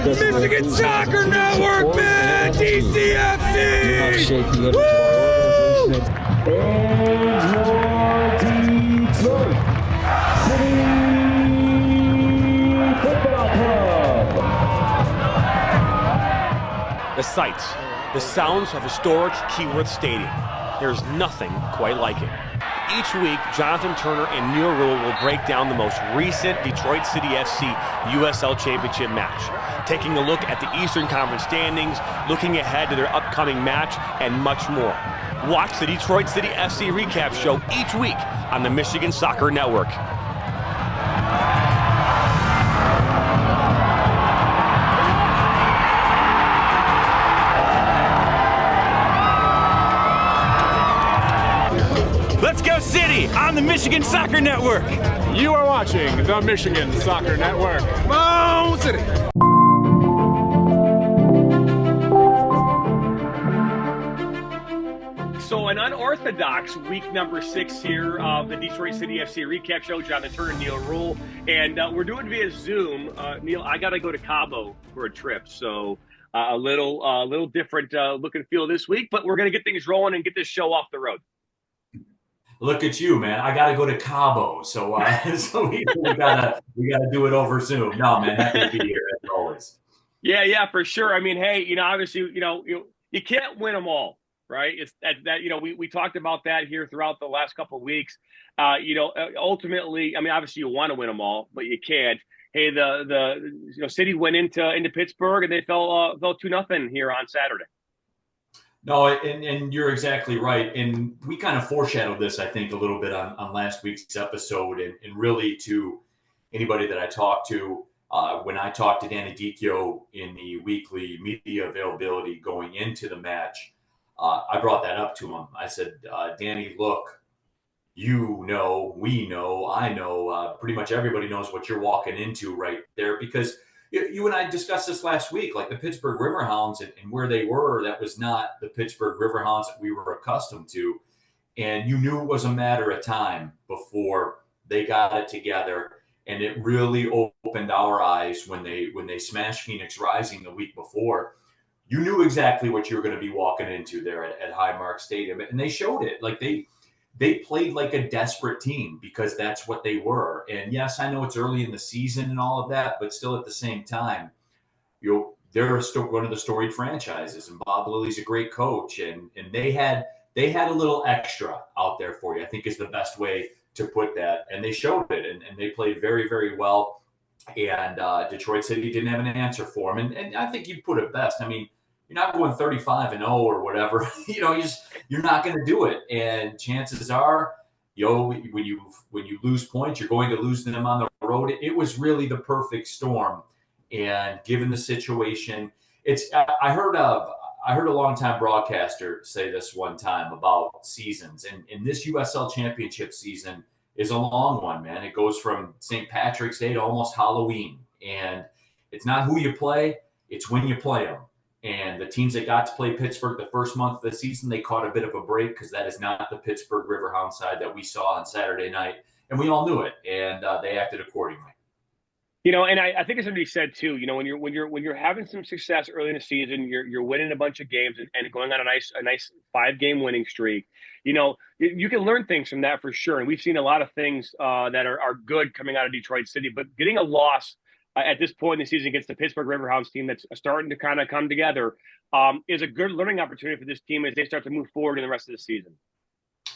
Michigan Soccer Network, man! DCFC! Woo! And your Detroit City Football Club. The sights, the sounds of historic Keyworth Stadium. There's nothing quite like it. Each week, Jonathan Turner and Neil Rule will break down the most recent Detroit City FC USL Championship match, taking a look at the Eastern Conference standings, looking ahead to their upcoming match, and much more. Watch the Detroit City FC recap show each week on the Michigan Soccer Network. Let's go City on the Michigan Soccer Network. You are watching the Michigan Soccer Network. Come on, City! So an unorthodox week number 6 here of the Detroit City FC recap show. Jonathan Turner, Neil Rule, and we're doing via Zoom. Neil, I got to go to Cabo for a trip, so a little different look and feel this week. But we're going to get things rolling and get this show off the road. Look at you, man. I got to go to Cabo. So we gotta do it over Zoom. No, man, happy to be here as always. Yeah, for sure. I mean, hey, obviously, you can't win them all, right? It's that we talked about that here throughout the last couple of weeks. Ultimately, I mean, obviously you want to win them all, but you can't. Hey, the City went into Pittsburgh and they fell 2-0 here on Saturday. No, and you're exactly right. And we kind of foreshadowed this, I think, a little bit on last week's episode. And really to anybody that I talked to, when I talked to Danny Dicchio in the weekly media availability going into the match, I brought that up to him. I said, Danny, look, we know, I know, pretty much everybody knows what you're walking into right there, because you and I discussed this last week, like the Pittsburgh Riverhounds and where they were. That was not the Pittsburgh Riverhounds that we were accustomed to. And you knew it was a matter of time before they got it together. And it really opened our eyes when they smashed Phoenix Rising the week before. You knew exactly what you were going to be walking into there at Highmark Stadium. And they showed it. Like they played like a desperate team, because that's what they were. And yes, I know it's early in the season and all of that, but still at the same time, they're one of the storied franchises, and Bob Lilly's a great coach, and they had a little extra out there for you, I think is the best way to put that. And they showed it, and they played very, very well. And Detroit City didn't have an answer for them. And I think you put it best. I mean, you're not going 35-0 or whatever. You're not going to do it. And chances are, when you lose points, you're going to lose them on the road. It was really the perfect storm. And given the situation, I heard a longtime broadcaster say this one time about seasons, and this USL Championship season is a long one, man. It goes from St. Patrick's Day to almost Halloween, and it's not who you play, it's when you play them. And the teams that got to play Pittsburgh the first month of the season, they caught a bit of a break, because that is not the Pittsburgh Riverhound side that we saw on Saturday night. And we all knew it, and they acted accordingly. And I think it's something you said too. When you're having some success early in the season, you're winning a bunch of games and going on a nice 5-game winning streak. You can learn things from that for sure. And we've seen a lot of things that are good coming out of Detroit City, but getting a loss at this point in the season against the Pittsburgh Riverhounds team that's starting to kind of come together is a good learning opportunity for this team as they start to move forward in the rest of the season.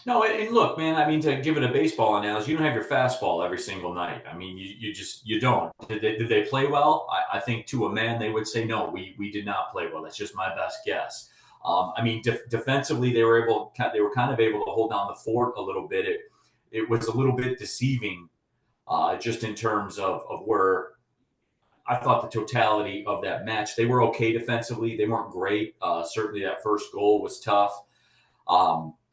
No, and look, man, I mean, to give it a baseball analogy, you don't have your fastball every single night. I mean, you don't. Did they play well? I think to a man they would say, no, we did not play well. That's just my best guess. I mean, defensively, they were kind of able to hold down the fort a little bit. It was a little bit deceiving just in terms of where I thought the totality of that match. They were okay defensively. They weren't great. Certainly that first goal was tough.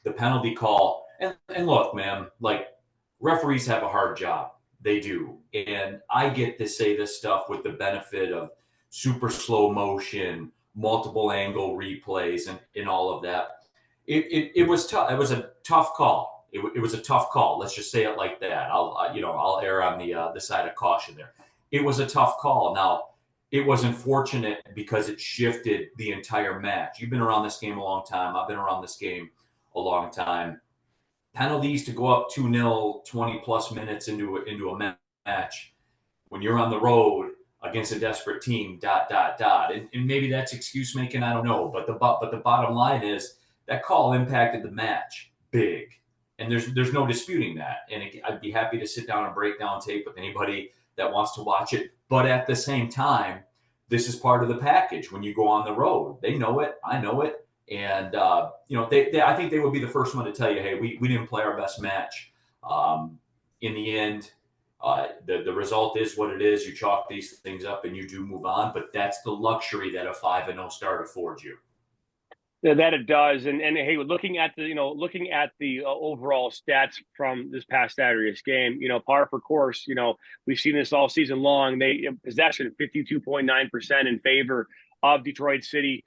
The penalty call, and look, man, like, referees have a hard job. They do. And I get to say this stuff with the benefit of super slow motion, multiple angle replays, and all of that. It was tough. It was a tough call. It was a tough call. Let's just say it like that. I'll err on the side of caution there. It was a tough call. Now, it was unfortunate because it shifted the entire match. You've been around this game a long time. I've been around this game a long time. Penalties to go up 2-0, 20 plus minutes into a match when you're on the road against a desperate team, ... And maybe that's excuse making, I don't know. But the bottom line is that call impacted the match big. And there's no disputing that. And I'd be happy to sit down and break down tape with anybody that wants to watch it. But at the same time, this is part of the package when you go on the road. They know it. I know it. And, I think they would be the first one to tell you, hey, we didn't play our best match. In the end, the result is what it is. You chalk these things up and you do move on. But that's the luxury that a 5-0 start affords you. That it does, and hey, looking at the overall stats from this past Saturday's game, par for course. We've seen this all season long. They possession 52.9% in favor of Detroit City.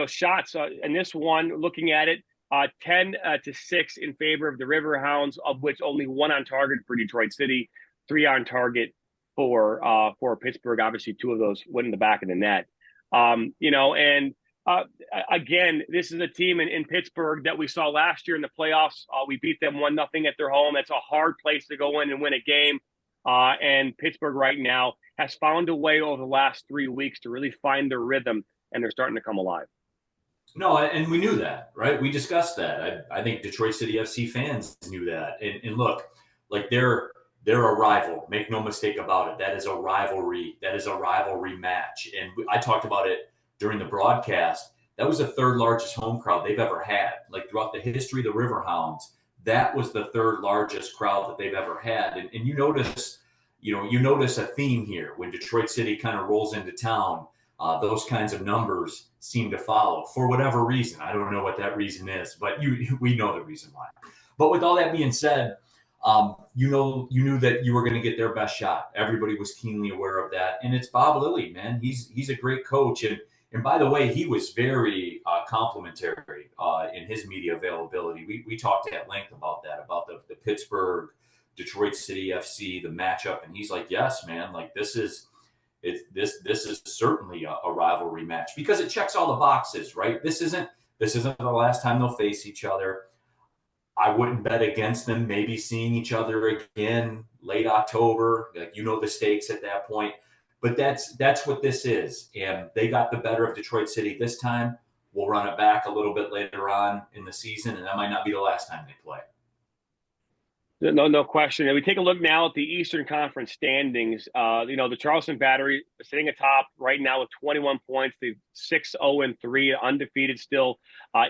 Shots in this one, looking at it, 10-6 in favor of the Riverhounds, of which only 1 on target for Detroit City, 3 on target for Pittsburgh. Obviously, 2 of those went in the back of the net. Again, this is a team in Pittsburgh that we saw last year in the playoffs. We beat them 1-0 at their home. That's a hard place to go in and win a game. And Pittsburgh right now has found a way over the last 3 weeks to really find their rhythm, and they're starting to come alive. No, and we knew that, right? We discussed that. I think Detroit City FC fans knew that. And look, like they're a rival. Make no mistake about it. That is a rivalry. That is a rivalry match. And I talked about it during the broadcast. That was the 3rd largest home crowd they've ever had. Like throughout the history of the Riverhounds, that was the 3rd largest crowd that they've ever had. And you notice a theme here when Detroit City kind of rolls into town. Those kinds of numbers seem to follow for whatever reason. I don't know what that reason is, but we know the reason why. But with all that being said, you knew that you were going to get their best shot. Everybody was keenly aware of that. And it's Bob Lilly, man. He's a great coach. And by the way, he was very complimentary in his media availability. We talked at length about that, about the Pittsburgh, Detroit City FC, the matchup. And he's like, yes, man, like this is certainly a rivalry match because it checks all the boxes, right? This isn't the last time they'll face each other. I wouldn't bet against them maybe seeing each other again late October. Like, the stakes at that point. But that's what this is. And they got the better of Detroit City this time. We'll run it back a little bit later on in the season, and that might not be the last time they play. No question. And we take a look now at the Eastern Conference standings. The Charleston Battery sitting atop right now with 21 points. They're 6-0-3, undefeated still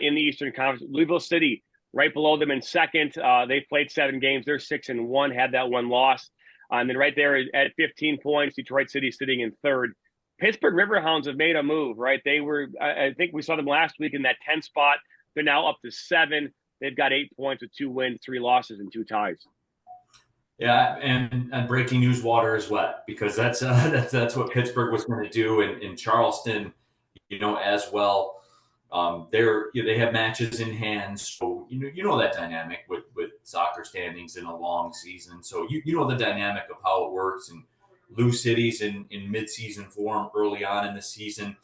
in the Eastern Conference. Louisville City right below them in second. They've played 7 games. They're 6-1, had that 1 loss. And then right there at 15 points, Detroit City sitting in third. Pittsburgh Riverhounds have made a move, right? They were, I think we saw them last week in that 10 spot. They're now up to 7. They've got 8 points with 2 wins, 3 losses, and 2 ties. Yeah, and breaking news, water is wet, because that's what Pittsburgh was going to do in Charleston, as well. They have matches in hand, so you know that dynamic with soccer standings in a long season. So you know the dynamic of how it works, and Lou City's in mid-season form early on in the season.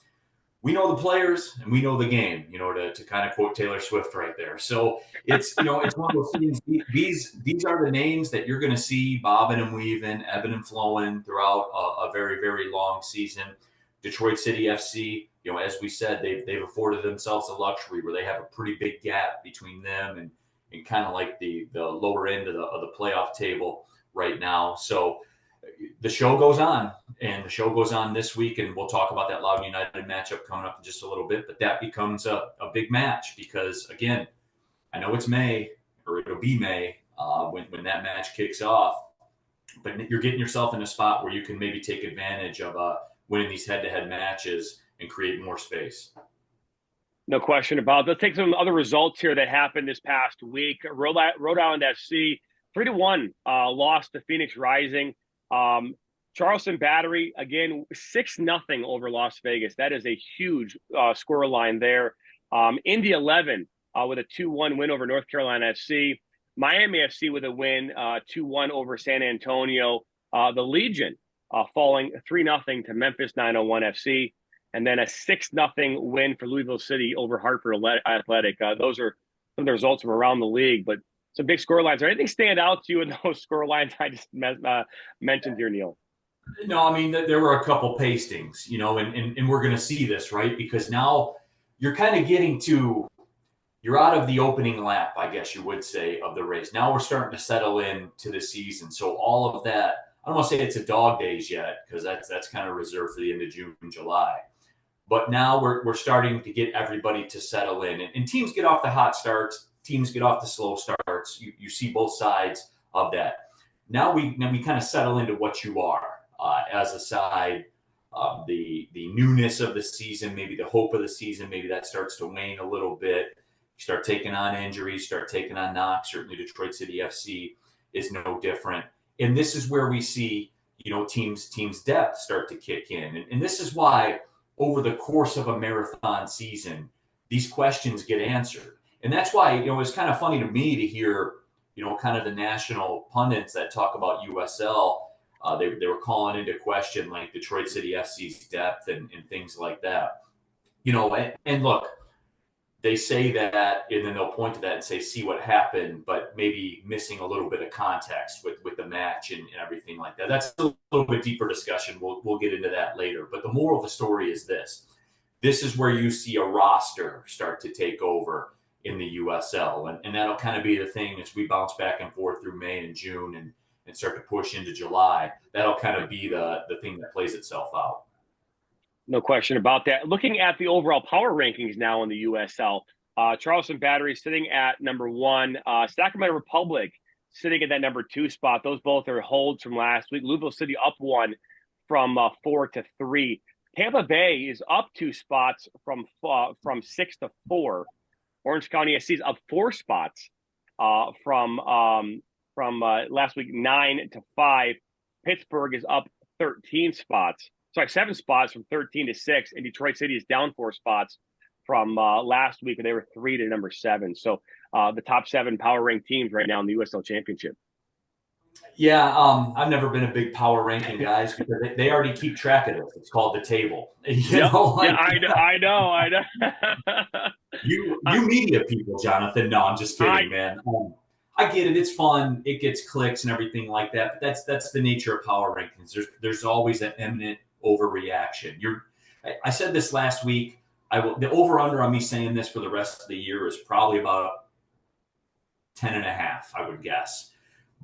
We know the players and we know the game, to kind of quote Taylor Swift right there. So it's it's one of those things. These are the names that you're going to see bobbing and weaving, ebbing and flowing throughout a very, very long season. Detroit City FC, as we said, they've afforded themselves a luxury where they have a pretty big gap between them and kind of like the lower end of the playoff table right now. So the show goes on, and the show goes on this week, and we'll talk about that Loudoun United matchup coming up in just a little bit. But that becomes a big match because, again, I know it's May, or it'll be May when that match kicks off. But you're getting yourself in a spot where you can maybe take advantage of winning these head-to-head matches and create more space. No question about it. Let's take some other results here that happened this past week. Rhode Island FC, 3-1, lost to Phoenix Rising. Charleston Battery, again, 6-0 over Las Vegas. That is a huge score line there. Indy 11 with a 2-1 win over North Carolina FC. Miami FC with a win, 2-1 over San Antonio. The Legion falling 3-0 to Memphis 901 FC, and then a 6-0 win for Louisville City over Hartford Athletic. Those are some of the results from around the league, but some big score lines. Are anything stand out to you in those score lines I just mentioned here, Neil? No, I mean, there were a couple pastings, and we're going to see this, right? Because now you're kind of you're out of the opening lap, I guess you would say, of the race. Now we're starting to settle in to the season. So all of that, I don't want to say it's a dog days yet, because that's kind of reserved for the end of June and July. But now we're starting to get everybody to settle in. And teams get off the hot starts, teams get off the slow starts. You see both sides of that. Now we kind of settle into what you are as a side. The newness of the season, maybe the hope of the season, maybe that starts to wane a little bit. You start taking on injuries, start taking on knocks. Certainly Detroit City FC is no different. And this is where we see, teams' depth start to kick in. And this is why over the course of a marathon season, these questions get answered. And that's why, it's kind of funny to me to hear, kind of the national pundits that talk about USL. They were calling into question like Detroit City FC's depth and things like that. And look, they say that, and then they'll point to that and say, see what happened, but maybe missing a little bit of context with the match and everything like that. That's a little bit deeper discussion. We'll get into that later. But the moral of the story is this. This is where you see a roster start to take over in the USL. And that'll kind of be the thing as we bounce back and forth through May and June and start to push into July. That'll kind of be the thing that plays itself out. No question about that. Looking at the overall power rankings now in the USL, Charleston Battery sitting at number 1, Sacramento Republic sitting at that number 2 spot. Those both are holds from last week. Louisville City up 1 from 4 to 3. Tampa Bay is up 2 spots from 6 to 4. Orange County SC is up 4 spots from last week, 9 to 5. Pittsburgh is up 13 spots. 7 spots from 13 to 6, and Detroit City is down 4 spots from last week, and they were 3 to number 7. So the top 7 power ranked teams right now in the USL Championship. Yeah, I've never been a big power ranking guys because they already keep track of this. It's called the table. Yeah, I know. You media people, Jonathan. No, I'm just kidding, man. I get it. It's fun. It gets clicks and everything like that. But that's the nature of power rankings. There's always an imminent overreaction. I said this last week. The over-under on me saying this for the rest of the year is probably about 10.5, I would guess.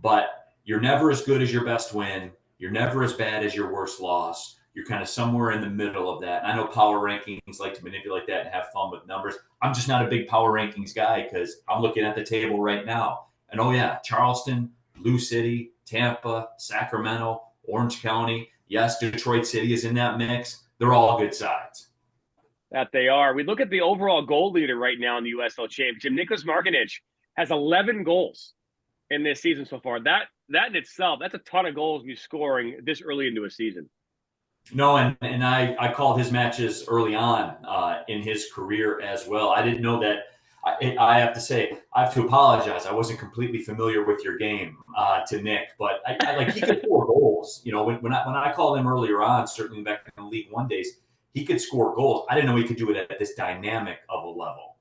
But you're never as good as your best win. You're never as bad as your worst loss. You're kind of somewhere in the middle of that. And I know power rankings like to manipulate that and have fun with numbers. I'm just not a big power rankings guy because I'm looking at the table right now. And oh yeah, Charleston, Blue City, Tampa, Sacramento, Orange County. Yes, Detroit City is in that mix. They're all good sides. That they are. We look at the overall goal leader right now in the USL Championship. Nicholas Markinich has 11 goals in this season so far. That in itself, that's a ton of goals he's scoring this early into a season. No, and I called his matches early on in his career as well. I didn't know that. I have to say, I have to apologize. I wasn't completely familiar with your game to Nick, but he could score goals. When I called him earlier on, certainly back in the League One days, he could score goals. I didn't know he could do it at this dynamic of a level.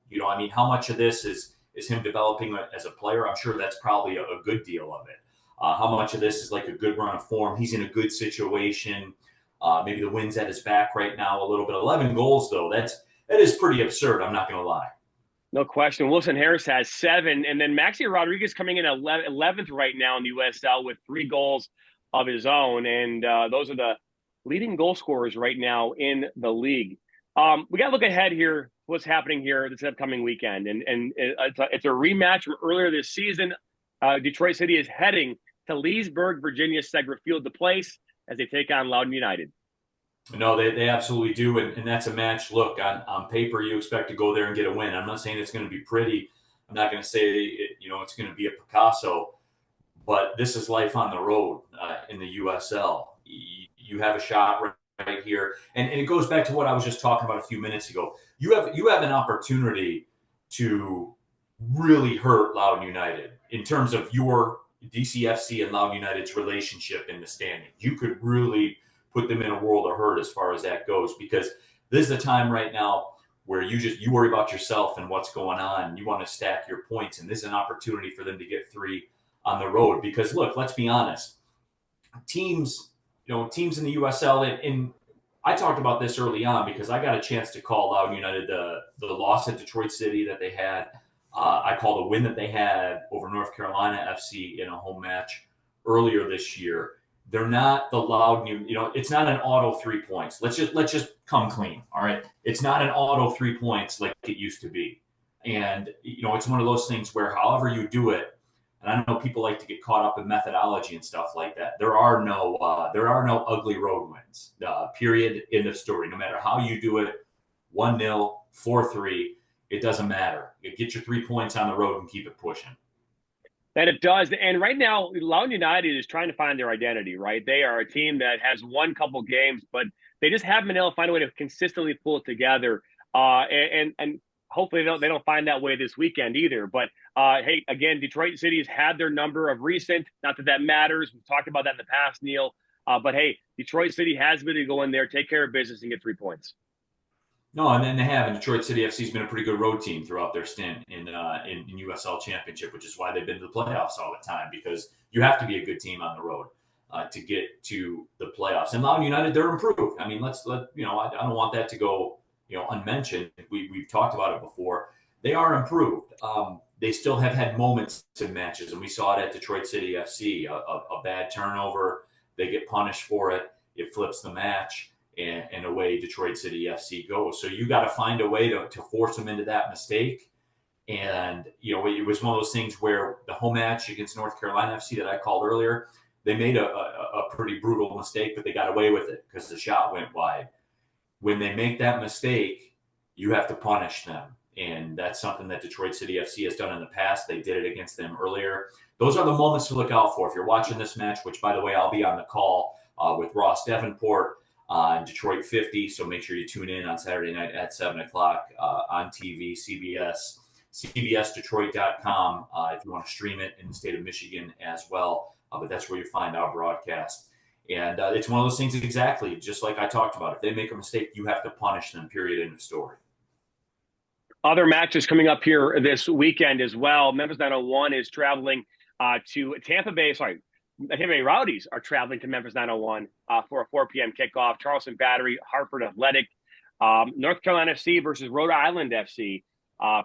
How much of this is him developing as a player? I'm sure that's probably a good deal of it. How much of this is like a good run of form? He's in a good situation. Maybe the wind's at his back right now a little bit. 11 goals, though, that is pretty absurd. I'm not going to lie. No question. Wilson Harris has 7. And then Maxi Rodriguez coming in 11th right now in the USL with 3 goals of his own. And those are the leading goal scorers right now in the league. We got to look ahead here, what's happening here this upcoming weekend. And it's a rematch from earlier this season. Detroit City is heading to Leesburg, Virginia, Segra Field to place as they take on Loudoun United. No, they absolutely do. And that's a match. Look, on paper, you expect to go there and get a win. I'm not saying it's going to be pretty. I'm not going to say it's going to be a Picasso. But this is life on the road in the USL. You have a shot right here. And it goes back to what I was just talking about a few minutes ago. You have an opportunity to really hurt Loudoun United in terms of your DCFC and Loudoun United's relationship in the standing. You could really put them in a world of hurt as far as that goes, because this is the time right now where you worry about yourself and what's going on. You want to stack your points, and this is an opportunity for them to get 3 on the road. Because look, let's be honest, teams in the USL, and I talked about this early on because I got a chance to call Loudoun United the loss at Detroit City that they had. I called a win that they had over North Carolina FC in a home match earlier this year. They're not the Loudoun, it's not an auto 3 points. Let's just come clean. All right. It's not an auto 3 points like it used to be. And, it's one of those things where however you do it, and I know people like to get caught up in methodology and stuff like that. There are no ugly road wins. Period. End of story. No matter how you do it, 1-0, 4-3, it doesn't matter. You get your 3 points on the road and keep it pushing. That it does. And right now, Loudoun United is trying to find their identity, right? They are a team that has won a couple games, but they just haven't been able to find a way to consistently pull it together. And hopefully they don't find that way this weekend either. But hey, again, Detroit City has had their number of recent. Not that matters. We've talked about that in the past, Neil. But hey, Detroit City has been to go in there, take care of business, and get 3 points. No, and then they have. And Detroit City FC has been a pretty good road team throughout their stint in USL Championship, which is why they've been to the playoffs all the time, because you have to be a good team on the road to get to the playoffs. And Loudoun United, they're improved. I mean, I don't want that to go unmentioned. We've talked about it before. They are improved. They still have had moments in matches, and we saw it at Detroit City FC. A bad turnover, they get punished for it. It flips the match. And away Detroit City FC goes. So you got to find a way to force them into that mistake. And, it was one of those things where the home match against North Carolina FC that I called earlier, they made a pretty brutal mistake, but they got away with it because the shot went wide. When they make that mistake, you have to punish them. And that's something that Detroit City FC has done in the past. They did it against them earlier. Those are the moments to look out for. If you're watching this match, which, by the way, I'll be on the call with Ross Davenport, Detroit 50. So make sure you tune in on Saturday night at 7 o'clock on TV, CBS, CBSDetroit.com if you want to stream it in the state of Michigan as well. But that's where you find our broadcast. And it's one of those things exactly, just like I talked about. If they make a mistake, you have to punish them, period, end of story. Other matches coming up here this weekend as well. Memphis 901 is traveling to Tampa Bay. Sorry, Tampa Bay Rowdies are traveling to Memphis 901 for a 4 p.m. kickoff. Charleston Battery, Hartford Athletic, North Carolina FC versus Rhode Island FC,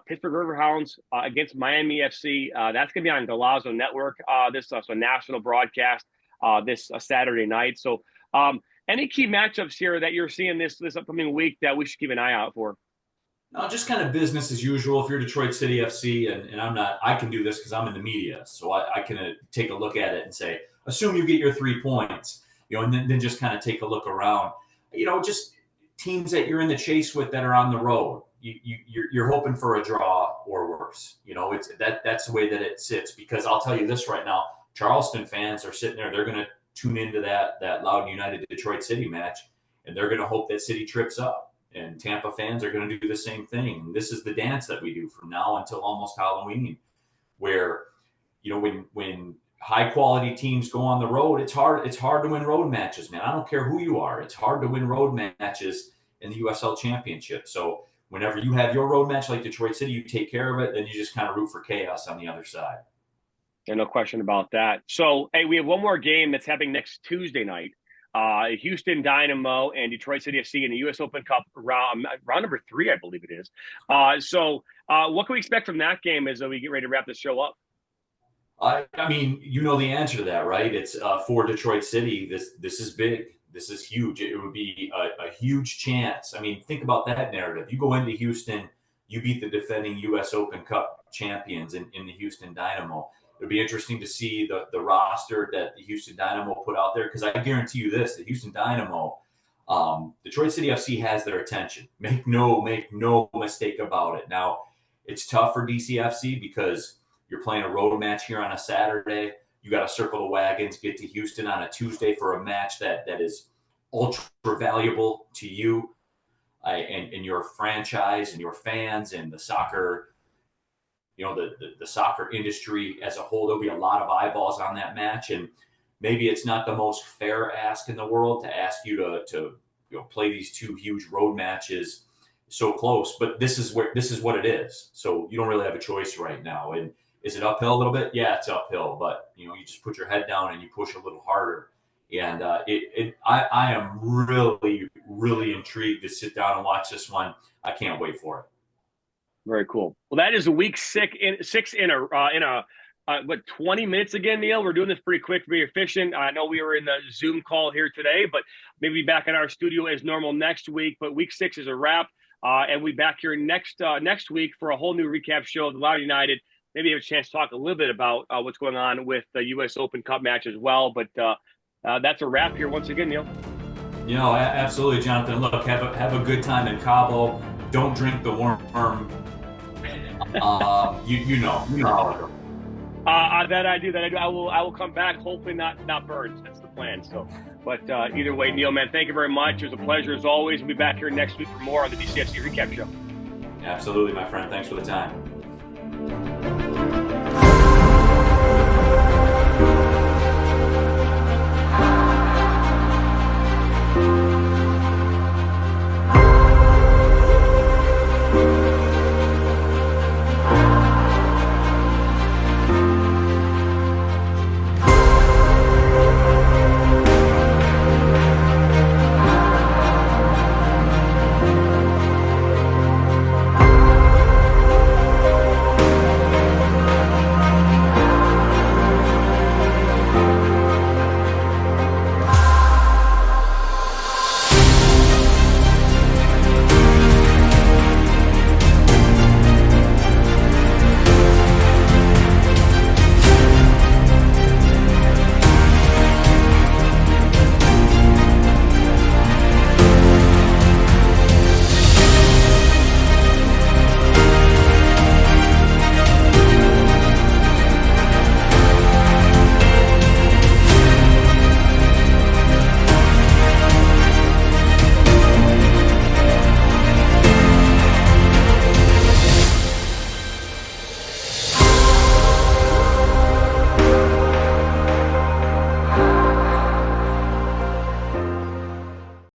Pittsburgh Riverhounds against Miami FC. That's going to be on Golazo Network. This is also a national broadcast this Saturday night. So any key matchups here that you're seeing this upcoming week that we should keep an eye out for? No, just kind of business as usual. If you're Detroit City FC, and I can do this because I'm in the media, so I can take a look at it and say, assume you get your 3 points, and then just kind of take a look around. Just teams that you're in the chase with that are on the road. You're hoping for a draw or worse. That's the way that it sits. Because I'll tell you this right now, Charleston fans are sitting there. They're going to tune into that Loudoun United Detroit City match, and they're going to hope that City trips up. And Tampa fans are going to do the same thing. And this is the dance that we do from now until almost Halloween, where, when high quality teams go on the road, it's hard to win road matches, man. I don't care who you are. It's hard to win road matches in the USL Championship. So whenever you have your road match like Detroit City, you take care of it, then you just kind of root for chaos on the other side. Yeah, no question about that. So, hey, we have one more game that's happening next Tuesday night. Houston Dynamo and Detroit City FC in the U.S. Open Cup round number 3, I believe it is. So what can we expect from that game as we get ready to wrap this show up? I mean, the answer to that, right? It's for Detroit City. This is big. This is huge. It would be a huge chance. I mean, think about that narrative. You go into Houston, you beat the defending U.S. Open Cup champions in the Houston Dynamo. It'll be interesting to see the roster that the Houston Dynamo put out there, because I guarantee you this: the Houston Dynamo, Detroit City FC has their attention. Make no mistake about it. Now, it's tough for DCFC because you're playing a road match here on a Saturday. You got to circle the wagons, get to Houston on a Tuesday for a match that is ultra valuable to you and your franchise and your fans and the soccer the soccer industry as a whole. There'll be a lot of eyeballs on that match, and maybe it's not the most fair ask in the world to ask you to play these two huge road matches so close, but this is what it is. So you don't really have a choice right now. And is it uphill a little bit? Yeah, it's uphill, but you just put your head down and you push a little harder. And I am really, really intrigued to sit down and watch this one. I can't wait for it. Very cool. Well, that is a week six in a 20 minutes again, Neil. We're doing this pretty quick, very efficient. I know we were in the Zoom call here today, but maybe back in our studio as normal next week. But week 6 is a wrap, and we'll be back here next week for a whole new recap show of the Loudoun United. Maybe have a chance to talk a little bit about what's going on with the U.S. Open Cup match as well. But that's a wrap here once again, Neil. Absolutely, Jonathan. Look, have a good time in Cabo. Don't drink the worm. You know how it goes. That I do. I will come back. Hopefully not burned. That's the plan. So, but either way, Neil, man, thank you very much. It was a pleasure as always. We'll be back here next week for more on the DCFC Recap Show. Absolutely, my friend. Thanks for the time.